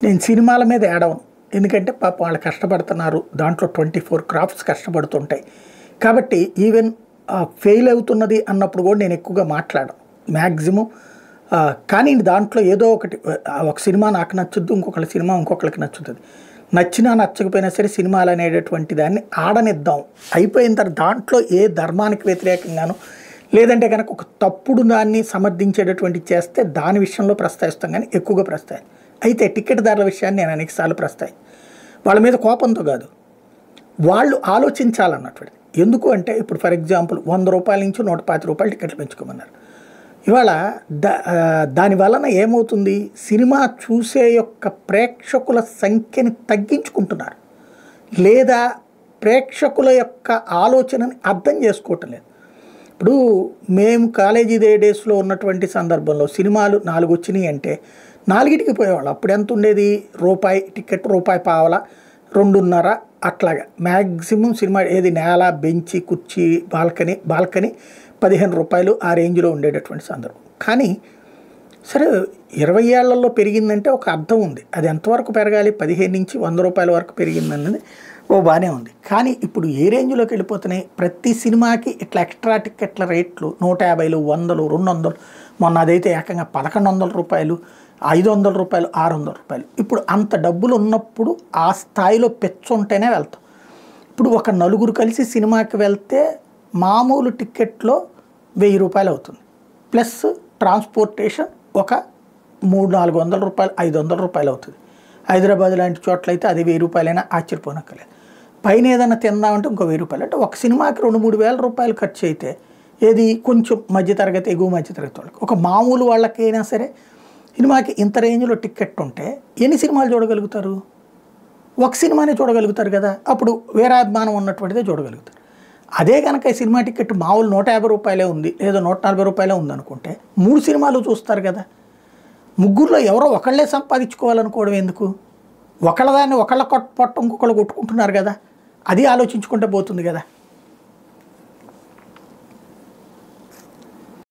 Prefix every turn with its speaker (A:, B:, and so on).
A: నేను సినిమాల మీద ఏడవను. ఎందుకంటే పాపం వాళ్ళు కష్టపడుతున్నారు. దాంట్లో 24 క్రాఫ్ట్స్ కష్టపడుతుంటాయి. కాబట్టి ఈవెన్ ఫెయిల్ అవుతున్నది అన్నప్పుడు కూడా నేను ఎక్కువగా మాట్లాడను మ్యాక్సిమం. కానీ దాంట్లో ఏదో ఒకటి ఒక సినిమా నాకు నచ్చుద్ది, ఇంకొకళ్ళ సినిమా ఇంకొకరికి నచ్చుతుంది. నచ్చినా నచ్చకపోయినా సరే సినిమాలు అనేటటువంటి దాన్ని ఆడనిద్దాం. అయిపోయిన తర్వాత దాంట్లో ఏ ధర్మానికి వ్యతిరేకంగాను లేదంటే కనుక ఒక తప్పుడు దాన్ని సమర్థించేటటువంటి చేస్తే దాని విషయంలో ప్రస్తావిస్తాం, కానీ ఎక్కువగా ప్రస్తావిస్తాం. అయితే టికెట్ ధరల విషయాన్ని నేను అనేకసార్లు ప్రస్తావిస్తాను. వాళ్ళ మీద కోపంతో కాదు, వాళ్ళు ఆలోచించాలన్నటువంటిది. ఎందుకు అంటే ఇప్పుడు ఫర్ ఎగ్జాంపుల్ 100 రూపాయల నుంచి 120 రూపాయలు టికెట్లు పెంచుకోమన్నారు. ఇవాళ దాని వలన ఏమవుతుంది, సినిమా చూసే యొక్క ప్రేక్షకుల సంఖ్యని తగ్గించుకుంటున్నారు, లేదా ప్రేక్షకుల యొక్క ఆలోచనని అర్థం చేసుకోవటం లేదు. ఇప్పుడు మేము కాలేజీ డేస్లో ఉన్నటువంటి సందర్భంలో సినిమాలు 4 వచ్చినాయి అంటే 4కి పోయేవాళ్ళు. అప్పుడు ఎంత ఉండేది, రూపాయి టికెట్, రూపాయి పావల, 2.5 అట్లాగా మ్యాక్సిమం. సినిమా ఏది నేల, బెంచి, కుర్చీ, బాల్కనీ 15 రూపాయలు ఆ రేంజ్లో ఉండేటటువంటి సందర్భం. కానీ సరే 20 ఏళ్లలో పెరిగిందంటే ఒక అర్థం ఉంది. అది ఎంతవరకు పెరగాలి, 15 నుంచి 100 రూపాయల వరకు పెరిగిందన్నది బాగానే ఉంది. కానీ ఇప్పుడు ఏ రేంజ్లోకి వెళ్ళిపోతున్నాయి, ప్రతి సినిమాకి ఇట్లా ఎక్స్ట్రా టికెట్ల రేట్లు 150, 100, 200. మొన్న అదైతే ఏకంగా 1100 రూపాయలు, 500 రూపాయలు, 600 రూపాయలు. ఇప్పుడు అంత డబ్బులు ఉన్నప్పుడు ఆ స్థాయిలో పెచ్చుంటేనే వెళ్తాం. ఇప్పుడు ఒక నలుగురు కలిసి సినిమాకి వెళ్తే మామూలు టికెట్లో 1000 రూపాయలు అవుతుంది, ప్లస్ ట్రాన్స్పోర్టేషన్ ఒక 300-400 రూపాయలు, 500 రూపాయలు అవుతుంది. హైదరాబాద్ లాంటి చోట్ల అయితే అది 1000 రూపాయలైనా ఆశ్చర్యపోనక్కర్లేదు. పైన ఏదైనా తిందామంటే ఇంకో 1000 రూపాయలు. అంటే ఒక సినిమాకి 2-3 వేల రూపాయలు ఖర్చు అయితే ఏది కొంచెం మధ్యతరగతి, ఎగువ మధ్యతరగతి వాళ్ళకి, ఒక మామూలు వాళ్ళకైనా సరే సినిమాకి ఇంత రేంజ్లో టికెట్ ఉంటే ఎన్ని సినిమాలు చూడగలుగుతారు? ఒక సినిమానే చూడగలుగుతారు కదా. అప్పుడు వీరాభిమానం ఉన్నటువంటిదే చూడగలుగుతారు. అదే కనుక ఈ సినిమా టికెట్ మామూలు 150 రూపాయలే ఉంది, లేదా 140 రూపాయలే ఉందనుకుంటే 3 సినిమాలు చూస్తారు కదా. ముగ్గురులో ఎవరో ఒకళ్ళే సంపాదించుకోవాలనుకోవడం ఎందుకు? ఒకళ్ళ దాన్ని ఒకళ్ళ పొట్ట ఇంకొకళ్ళు కొట్టుకుంటున్నారు కదా. అది ఆలోచించుకుంటే పోతుంది కదా.